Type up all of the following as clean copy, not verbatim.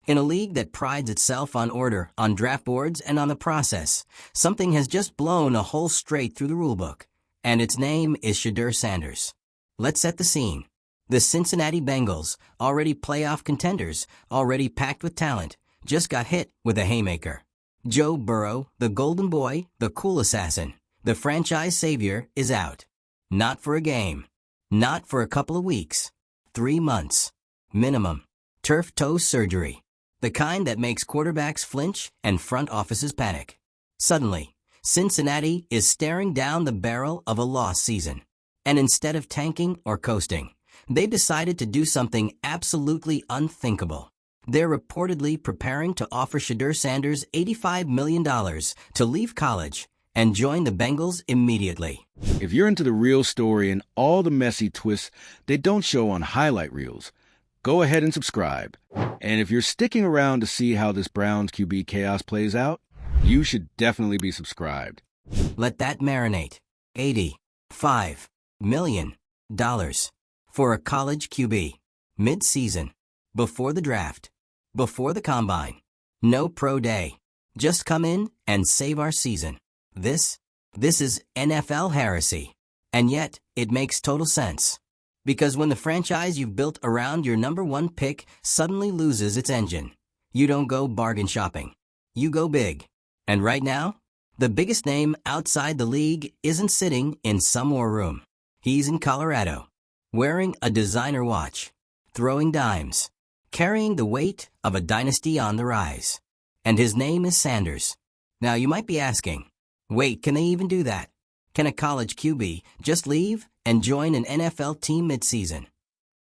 In a league that prides itself on order, on draft boards, and on the process, something has just blown a hole straight through the rulebook. And its name is Shedeur Sanders. Let's set the scene. The Cincinnati Bengals, already playoff contenders, already packed with talent, just got hit with a haymaker. Joe Burrow, the golden boy, the cool assassin, the franchise savior, is out. Not for a game. Not for a couple of weeks. 3 months. Minimum. Turf toe surgery. The kind that makes quarterbacks flinch and front offices panic. Suddenly, Cincinnati is staring down the barrel of a lost season. And instead of tanking or coasting, they've decided to do something absolutely unthinkable. They're reportedly preparing to offer Shedeur Sanders $85 million to leave college and join the Bengals immediately. If you're into the real story and all the messy twists they don't show on highlight reels, go ahead and subscribe. And if you're sticking around to see how this Browns QB chaos plays out, you should definitely be subscribed. Let that marinate. $85 million for a college QB. Mid-season. Before the draft. Before the combine. No pro day. Just come in and save our season. This is NFL heresy. And yet, it makes total sense. Because when the franchise you've built around your number one pick suddenly loses its engine, you don't go bargain shopping. You go big. And right now, the biggest name outside the league isn't sitting in some war room. He's in Colorado, wearing a designer watch, throwing dimes, carrying the weight of a dynasty on the rise. And his name is Sanders. Now you might be asking, wait, can they even do that? Can a college QB just leave and join an NFL team mid-season?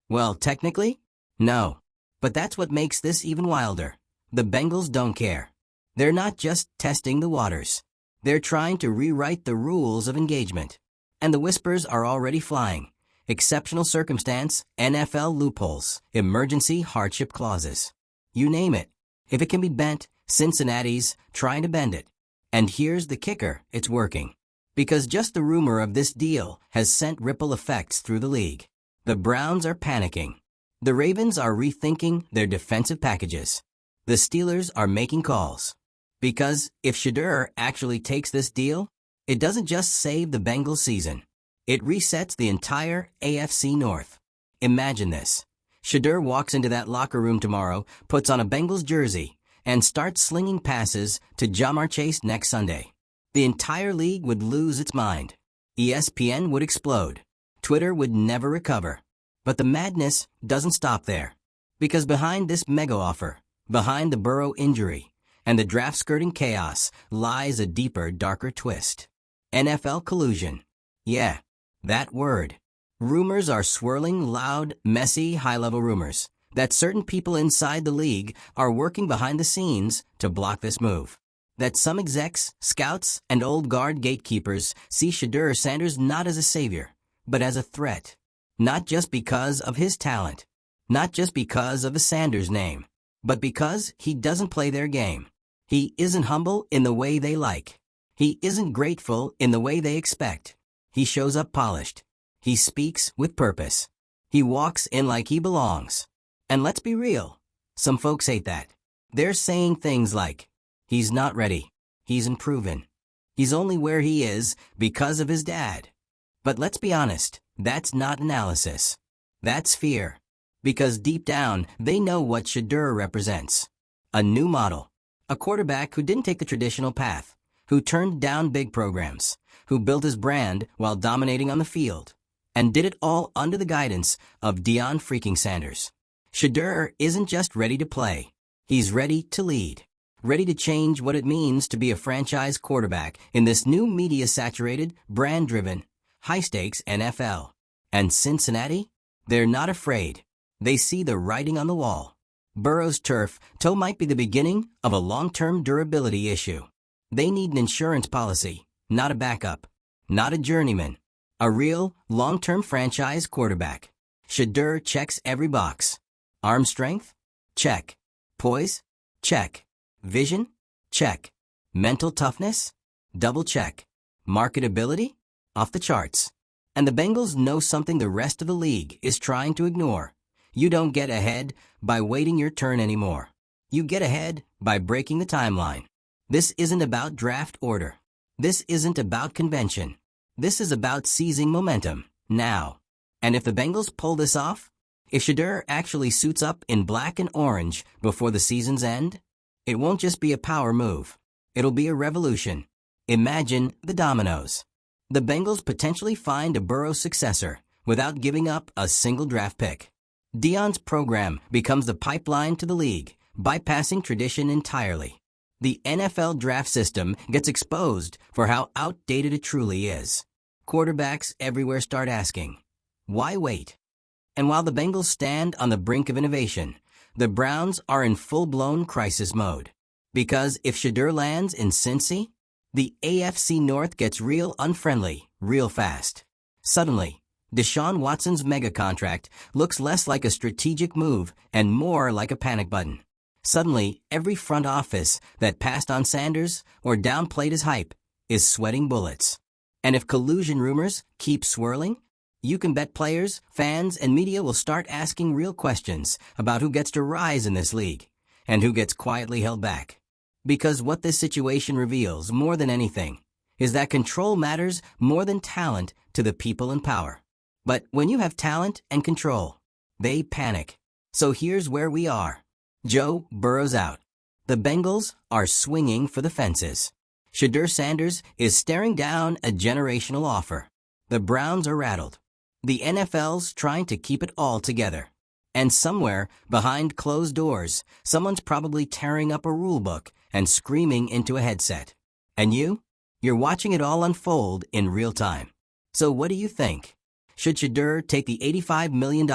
Well, technically, no. But that's what makes this even wilder. The Bengals don't care. They're not just testing the waters. They're trying to rewrite the rules of engagement. And the whispers are already flying. Exceptional circumstance, NFL loopholes, emergency hardship clauses. You name it. If it can be bent, Cincinnati's trying to bend it. And here's the kicker, it's working. Because just the rumor of this deal has sent ripple effects through the league. The Browns are panicking. The Ravens are rethinking their defensive packages. The Steelers are making calls. Because if Shedeur actually takes this deal, it doesn't just save the Bengals season. It resets the entire AFC North. Imagine this. Shedeur walks into that locker room tomorrow, puts on a Bengals jersey, and starts slinging passes to Ja'Marr Chase next Sunday. The entire league would lose its mind. ESPN would explode. Twitter would never recover. But the madness doesn't stop there. Because behind this mega offer, behind the Burrow injury, and the draft-skirting chaos lies a deeper, darker twist. NFL collusion. Yeah, that word. Rumors are swirling, loud, messy, high-level rumors that certain people inside the league are working behind the scenes to block this move. That some execs, scouts, and old guard gatekeepers see Shedeur Sanders not as a savior, but as a threat. Not just because of his talent, not just because of the Sanders name, but because he doesn't play their game. He isn't humble in the way they like. He isn't grateful in the way they expect. He shows up polished. He speaks with purpose. He walks in like he belongs. And let's be real, some folks hate that. They're saying things like, he's not ready. He's unproven. He's only where he is because of his dad. But let's be honest, that's not analysis. That's fear. Because deep down, they know what Shedeur represents. A new model. A quarterback who didn't take the traditional path, who turned down big programs, who built his brand while dominating on the field, and did it all under the guidance of Deion freaking Sanders. Shedeur isn't just ready to play. He's ready to lead. Ready to change what it means to be a franchise quarterback in this new media-saturated, brand-driven, high-stakes NFL. And Cincinnati? They're not afraid. They see the writing on the wall. Burrow's turf toe might be the beginning of a long-term durability issue. They need an insurance policy, not a backup, not a journeyman. A real, long-term franchise quarterback. Shedeur checks every box. Arm strength? Check. Poise? Check. Vision? Check. Mental toughness? Double check. Marketability? Off the charts. And the Bengals know something the rest of the league is trying to ignore. You don't get ahead by waiting your turn anymore. You get ahead by breaking the timeline. This isn't about draft order. This isn't about convention. This is about seizing momentum, now. And if the Bengals pull this off, if Shedeur actually suits up in black and orange before the season's end, it won't just be a power move. It'll be a revolution. Imagine the dominoes. The Bengals potentially find a Burrow successor without giving up a single draft pick. Dion's program becomes the pipeline to the league, bypassing tradition entirely. The NFL draft system gets exposed for how outdated it truly is. Quarterbacks everywhere start asking, why wait? And while the Bengals stand on the brink of innovation, the Browns are in full-blown crisis mode. Because if Shedeur lands in Cincy, the AFC North gets real unfriendly, real fast. Suddenly, Deshaun Watson's mega contract looks less like a strategic move and more like a panic button. Suddenly, every front office that passed on Sanders or downplayed his hype is sweating bullets. And if collusion rumors keep swirling, you can bet players, fans, and media will start asking real questions about who gets to rise in this league and who gets quietly held back. Because what this situation reveals more than anything is that control matters more than talent to the people in power. But when you have talent and control, they panic. So here's where we are. Joe Burrow's out. The Bengals are swinging for the fences. Shedeur Sanders is staring down a generational offer. The Browns are rattled. The NFL's trying to keep it all together. And somewhere, behind closed doors, someone's probably tearing up a rulebook and screaming into a headset. And you're watching it all unfold in real time. So what do you think? Should Shedeur take the $85 million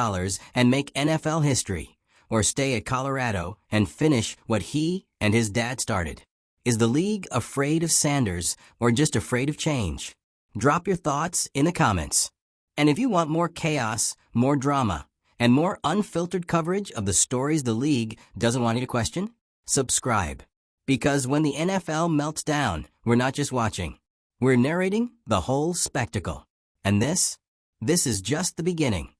and make NFL history, or stay at Colorado and finish what he and his dad started? Is the league afraid of Sanders or just afraid of change? Drop your thoughts in the comments. And if you want more chaos, more drama, and more unfiltered coverage of the stories the league doesn't want you to question, subscribe. Because when the NFL melts down, we're not just watching. We're narrating the whole spectacle. And this is just the beginning.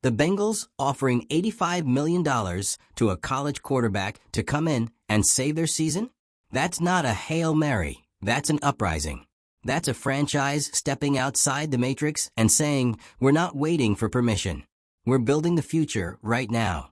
The Bengals offering $85 million to a college quarterback to come in and save their season? That's not a Hail Mary. That's an uprising. That's a franchise stepping outside the matrix and saying, we're not waiting for permission. We're building the future right now.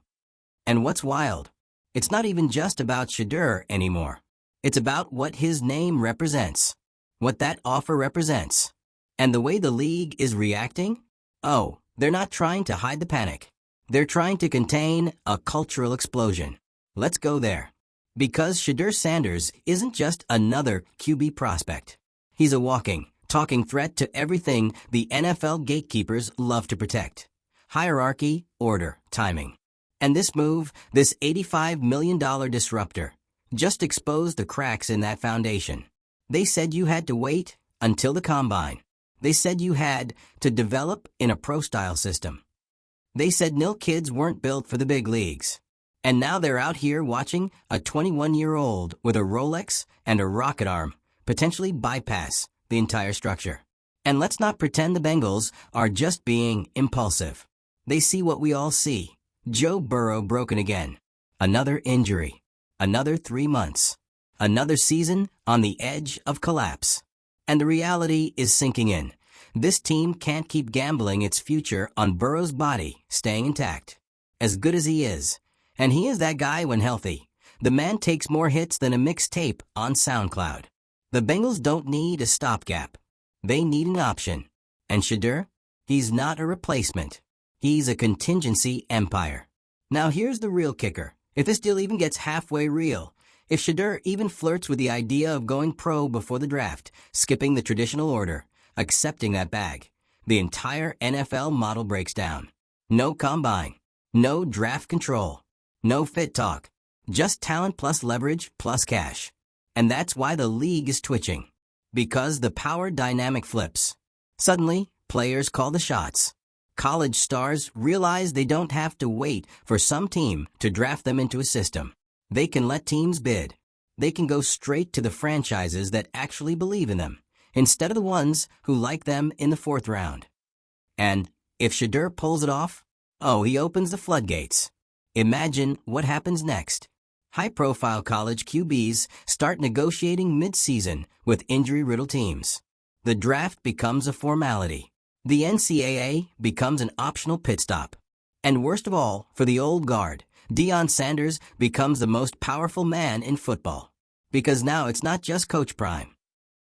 And what's wild? It's not even just about Shedeur anymore. It's about what his name represents, what that offer represents. And the way the league is reacting? Oh, they're not trying to hide the panic. They're trying to contain a cultural explosion. Let's go there. Because Shedeur Sanders isn't just another QB prospect. He's a walking, talking threat to everything the NFL gatekeepers love to protect. Hierarchy, order, timing. And this move, this $85 million disruptor, just exposed the cracks in that foundation. They said you had to wait until the combine. They said you had to develop in a pro-style system. They said nil kids weren't built for the big leagues. And now they're out here watching a 21-year-old with a Rolex and a rocket arm potentially bypass the entire structure. And let's not pretend the Bengals are just being impulsive. They see what we all see. Joe Burrow broken again. Another injury. Another 3 months. Another season on the edge of collapse. And the reality is sinking in. This team can't keep gambling its future on Burrow's body staying intact. As good as he is, and he is that guy when healthy, the man takes more hits than a mixtape on SoundCloud. The Bengals don't need a stopgap. They need an option. And Shedeur? He's not a replacement. He's a contingency empire. Now here's the real kicker. If this deal even gets halfway real, if Shedeur even flirts with the idea of going pro before the draft, skipping the traditional order, accepting that bag, the entire NFL model breaks down. No combine, no draft control, no fit talk, just talent plus leverage plus cash. And that's why the league is twitching. Because the power dynamic flips. Suddenly, players call the shots. College stars realize they don't have to wait for some team to draft them into a system. They can let teams bid. They can go straight to the franchises that actually believe in them, instead of the ones who like them in the 4th round. And if Shedeur pulls it off, oh, he opens the floodgates. Imagine what happens next. High-profile college QBs start negotiating mid-season with injury-riddled teams. The draft becomes a formality. The NCAA becomes an optional pit stop. And worst of all, for the old guard, Deion Sanders becomes the most powerful man in football. Because now it's not just Coach Prime.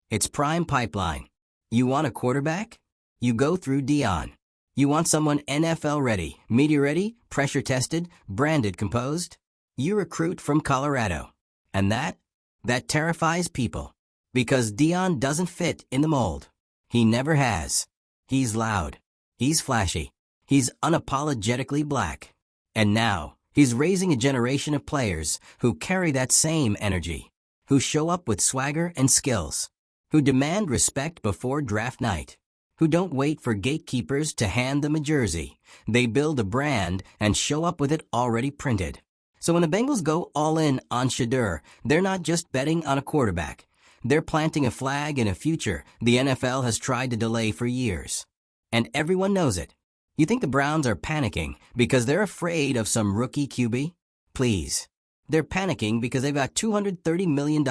It's Prime Pipeline. You want a quarterback? You go through Deion. You want someone NFL ready, media ready, pressure tested, branded, composed? You recruit from Colorado. And that terrifies people. Because Deion doesn't fit in the mold. He never has. He's loud. He's flashy. He's unapologetically black. And now, he's raising a generation of players who carry that same energy, who show up with swagger and skills, who demand respect before draft night, who don't wait for gatekeepers to hand them a jersey. They build a brand and show up with it already printed. So when the Bengals go all in on Shedeur, they're not just betting on a quarterback. They're planting a flag in a future the NFL has tried to delay for years. And everyone knows it. You think the Browns are panicking because they're afraid of some rookie QB? Please. They're panicking because they've got $230 million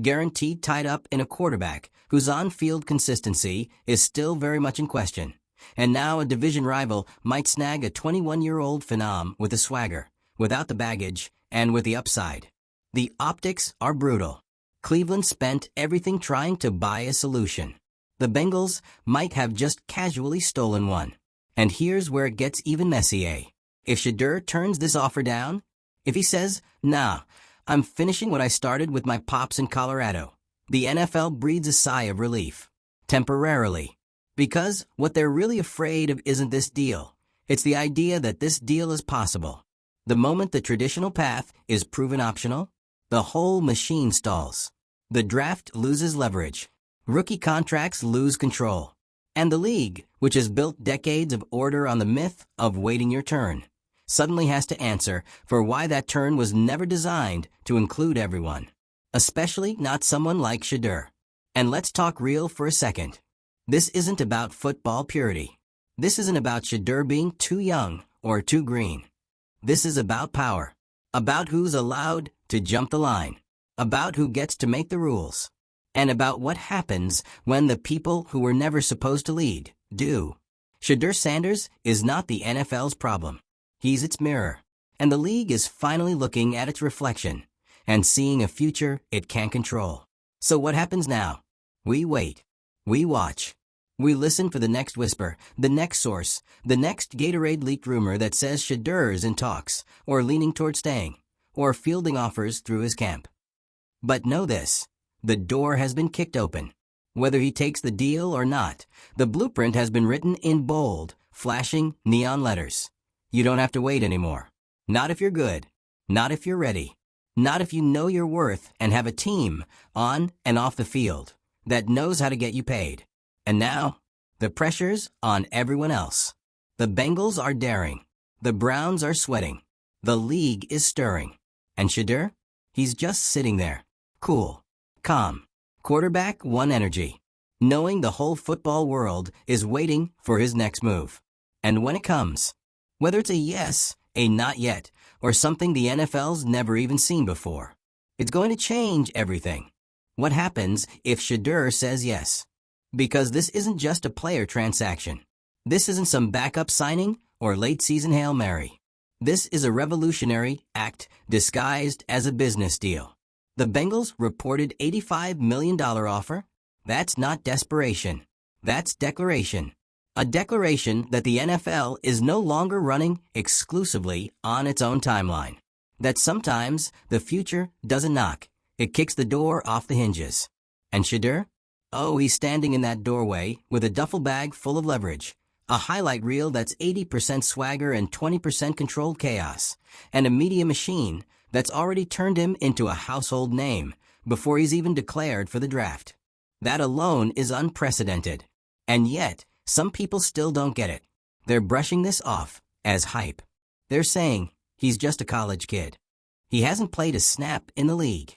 guaranteed tied up in a quarterback whose on-field consistency is still very much in question. And now a division rival might snag a 21-year-old phenom with the swagger, without the baggage, and with the upside. The optics are brutal. Cleveland spent everything trying to buy a solution. The Bengals might have just casually stolen one. And here's where it gets even messier. If Shedeur turns this offer down, if he says, "Nah, I'm finishing what I started with my pops in Colorado," the NFL breathes a sigh of relief. Temporarily. Because what they're really afraid of isn't this deal. It's the idea that this deal is possible. The moment the traditional path is proven optional, the whole machine stalls. The draft loses leverage. Rookie contracts lose control. And the league, which has built decades of order on the myth of waiting your turn, suddenly has to answer for why that turn was never designed to include everyone. Especially not someone like Shedeur. And let's talk real for a second. This isn't about football purity. This isn't about Shedeur being too young or too green. This is about power. About who's allowed to jump the line. About who gets to make the rules. And about what happens when the people who were never supposed to lead do. Shedeur Sanders is not the NFL's problem. He's its mirror. And the league is finally looking at its reflection and seeing a future it can't control. So what happens now? We wait. We watch. We listen for the next whisper, the next source, the next Gatorade leaked rumor that says Shedeur is in talks, or leaning toward staying, or fielding offers through his camp. But know this. The door has been kicked open. Whether he takes the deal or not, the blueprint has been written in bold, flashing neon letters. You don't have to wait anymore. Not if you're good. Not if you're ready. Not if you know your worth and have a team, on and off the field, that knows how to get you paid. And now, the pressure's on everyone else. The Bengals are daring. The Browns are sweating. The league is stirring. And Shedeur? He's just sitting there. Cool. Calm. Quarterback one energy. Knowing the whole football world is waiting for his next move. And when it comes, whether it's a yes, a not yet, or something the NFL's never even seen before, it's going to change everything. What happens if Shedeur says yes? Because this isn't just a player transaction. This isn't some backup signing or late-season Hail Mary. This is a revolutionary act disguised as a business deal. The Bengals' reported $85 million offer? That's not desperation. That's declaration. A declaration that the NFL is no longer running exclusively on its own timeline. That sometimes the future doesn't knock. It kicks the door off the hinges. And Shedeur? Oh, he's standing in that doorway with a duffel bag full of leverage. A highlight reel that's 80% swagger and 20% controlled chaos. And a media machine that's already turned him into a household name before he's even declared for the draft. That alone is unprecedented. And yet, some people still don't get it. They're brushing this off as hype. They're saying he's just a college kid. He hasn't played a snap in the league.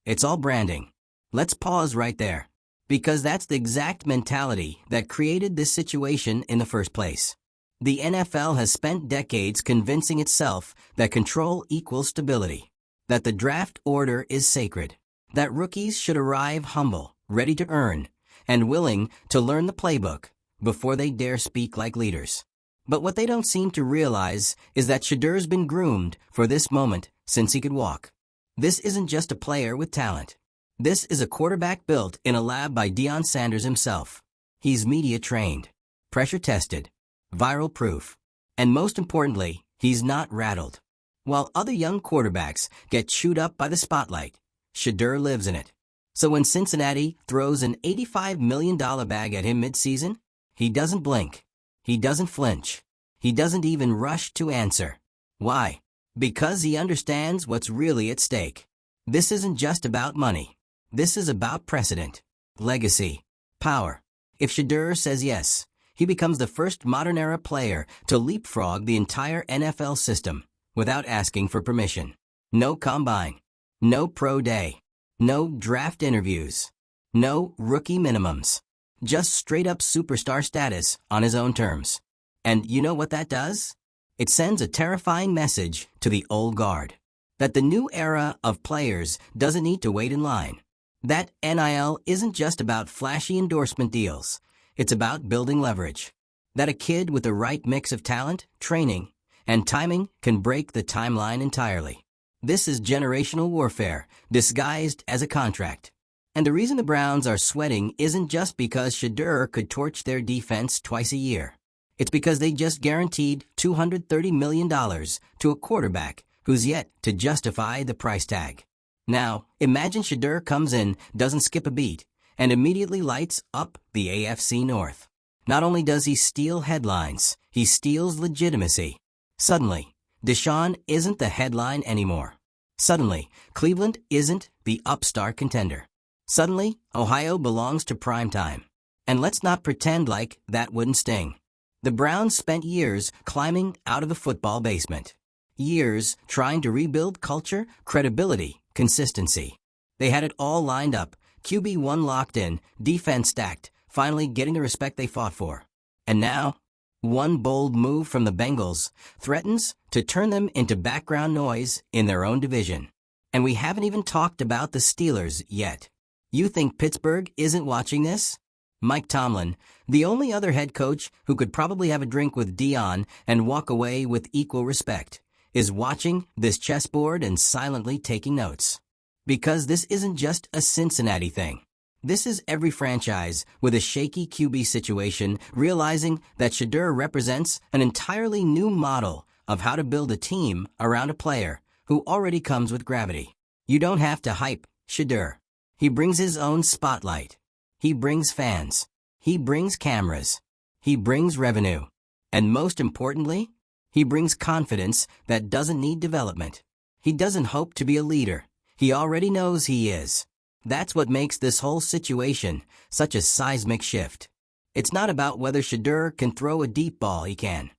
It's all branding. Let's pause right there. Because that's the exact mentality that created this situation in the first place. The NFL has spent decades convincing itself that control equals stability. that the draft order is sacred, that rookies should arrive humble, ready to earn, and willing to learn the playbook before they dare speak like leaders. But what they don't seem to realize is that Shedeur's been groomed for this moment since he could walk. This isn't just a player with talent. This is a quarterback built in a lab by Deion Sanders himself. He's media trained, pressure tested, viral proof, and most importantly, he's not rattled. While other young quarterbacks get chewed up by the spotlight, Shedeur lives in it. So when Cincinnati throws an $85 million bag at him mid-season, he doesn't blink. He doesn't flinch. He doesn't even rush to answer. Why? Because he understands what's really at stake. This isn't just about money. This is about precedent, legacy, power. If Shedeur says yes, he becomes the first modern-era player to leapfrog the entire NFL system without asking for permission. No combine, no pro day, no draft interviews, no rookie minimums. Just straight-up superstar status on his own terms. And you know what that does? It sends a terrifying message to the old guard. That the new era of players doesn't need to wait in line. That NIL isn't just about flashy endorsement deals. It's about building leverage. That a kid with the right mix of talent, training, and timing can break the timeline entirely. This is generational warfare, disguised as a contract. And the reason the Browns are sweating isn't just because Shedeur could torch their defense twice a year. It's because they just guaranteed $230 million to a quarterback who's yet to justify the price tag. Now, imagine Shedeur comes in, doesn't skip a beat, and immediately lights up the AFC North. Not only does he steal headlines, he steals legitimacy. Suddenly, Deshaun isn't the headline anymore. Suddenly, Cleveland isn't the upstart contender. Suddenly, Ohio belongs to primetime. And let's not pretend like that wouldn't sting. The Browns spent years climbing out of the football basement. Years trying to rebuild culture, credibility, consistency. They had it all lined up, QB1 locked in, defense stacked, finally getting the respect they fought for. And now, one bold move from the Bengals threatens to turn them into background noise in their own division. And we haven't even talked about the Steelers yet. You think Pittsburgh isn't watching this? Mike Tomlin, the only other head coach who could probably have a drink with Deion and walk away with equal respect, is watching this chessboard and silently taking notes. Because this isn't just a Cincinnati thing. This is every franchise with a shaky QB situation realizing that Shedeur represents an entirely new model of how to build a team around a player who already comes with gravity. You don't have to hype Shedeur. He brings his own spotlight. He brings fans. He brings cameras. He brings revenue. And most importantly, he brings confidence that doesn't need development. He doesn't hope to be a leader. He already knows he is. That's what makes this whole situation such a seismic shift. It's not about whether Shedeur can throw a deep ball. He can.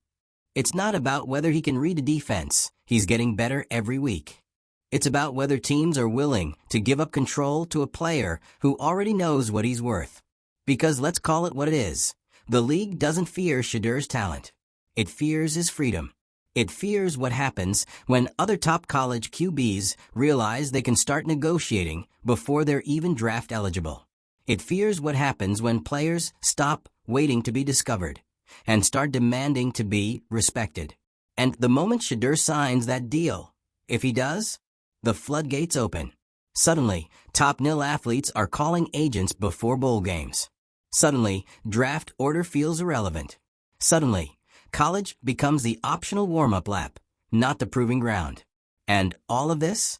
It's not about whether he can read a defense. He's getting better every week. It's about whether teams are willing to give up control to a player who already knows what he's worth. Because let's call it what it is. The league doesn't fear Shedeur's talent. It fears his freedom. It fears what happens when other top college QBs realize they can start negotiating before they're even draft eligible. It fears what happens when players stop waiting to be discovered and start demanding to be respected. And the moment Shedeur signs that deal, if he does, the floodgates open. Suddenly, top-nil athletes are calling agents before bowl games. Suddenly, draft order feels irrelevant. Suddenly, college becomes the optional warm-up lap, not the proving ground. And all of this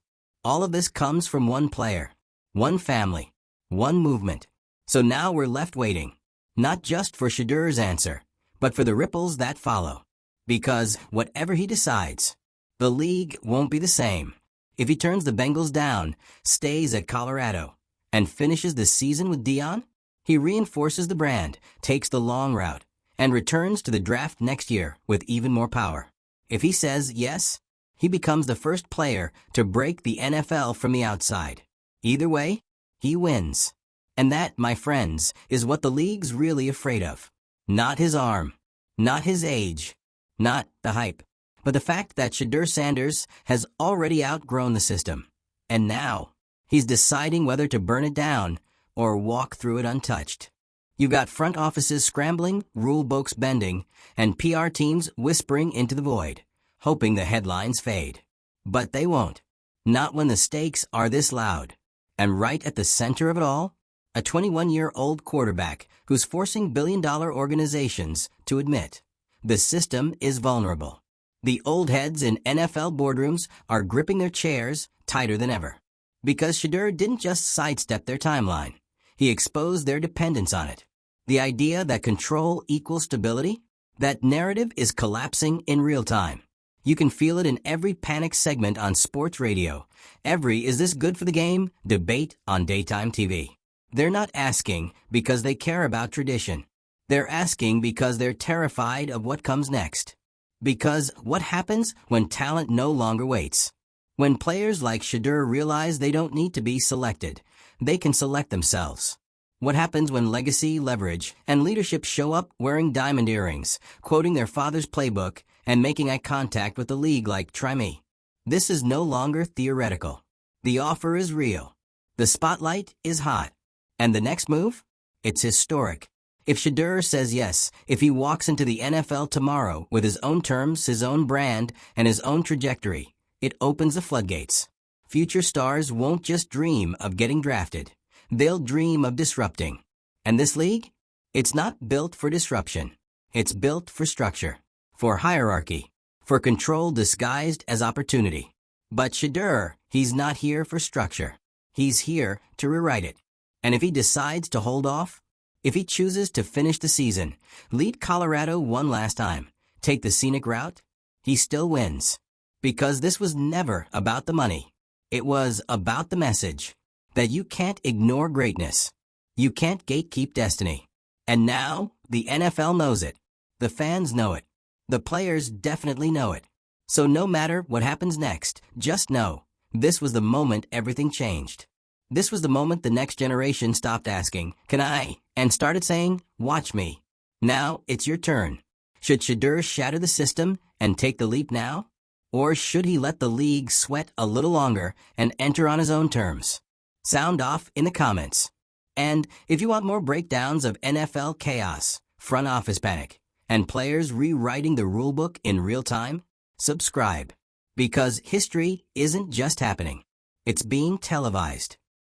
comes from one player, one family, one movement. So now we're left waiting, not just for Shedeur's answer, but for the ripples that follow. Because whatever he decides, the league won't be the same. If he turns the Bengals down, stays at Colorado, and finishes the season with Deion, he reinforces the brand, takes the long route, and returns to the draft next year with even more power. If he says yes, he becomes the first player to break the NFL from the outside. Either way, he wins. And that, my friends, is what the league's really afraid of. Not his arm, not his age, not the hype, but the fact that Shedeur Sanders has already outgrown the system. And now, he's deciding whether to burn it down or walk through it untouched. You've got front offices scrambling, rule books bending, and PR teams whispering into the void, hoping the headlines fade. But they won't. Not when the stakes are this loud. And right at the center of it all, a 21-year-old quarterback who's forcing billion-dollar organizations to admit the system is vulnerable. The old heads in NFL boardrooms are gripping their chairs tighter than ever. Because Shedeur didn't just sidestep their timeline. He exposed their dependence on it. The idea that control equals stability, that narrative is collapsing in real time. You can feel it in every panic segment on sports radio, every "is this good for the game?" debate on daytime TV. They're not asking because they care about tradition. They're asking because they're terrified of what comes next. Because what happens when talent no longer waits? When players like Shedeur realize they don't need to be selected, they can select themselves. What happens when legacy, leverage, and leadership show up wearing diamond earrings, quoting their father's playbook, and making eye contact with the league like, "Try me"? This is no longer theoretical. The offer is real. The spotlight is hot. And the next move? It's historic. If Shedeur says yes, if he walks into the NFL tomorrow with his own terms, his own brand, and his own trajectory, it opens the floodgates. Future stars won't just dream of getting drafted. They'll dream of disrupting. And this league? It's not built for disruption. It's built for structure, for hierarchy, for control disguised as opportunity. But Shedeur, he's not here for structure. He's here to rewrite it. And if he decides to hold off, if he chooses to finish the season, lead Colorado one last time, take the scenic route, he still wins. Because this was never about the money. It was about the message that you can't ignore greatness. You can't gatekeep destiny. And now, the NFL knows it. The fans know it. The players definitely know it. So no matter what happens next, just know, this was the moment everything changed. This was the moment the next generation stopped asking, "Can I?" and started saying, "Watch me." Now, it's your turn. Should Shedeur shatter the system and take the leap now? Or should he let the league sweat a little longer and enter on his own terms? Sound off in the comments. And if you want more breakdowns of NFL chaos, front office panic, and players rewriting the rulebook in real time, subscribe. Because history isn't just happening. It's being televised.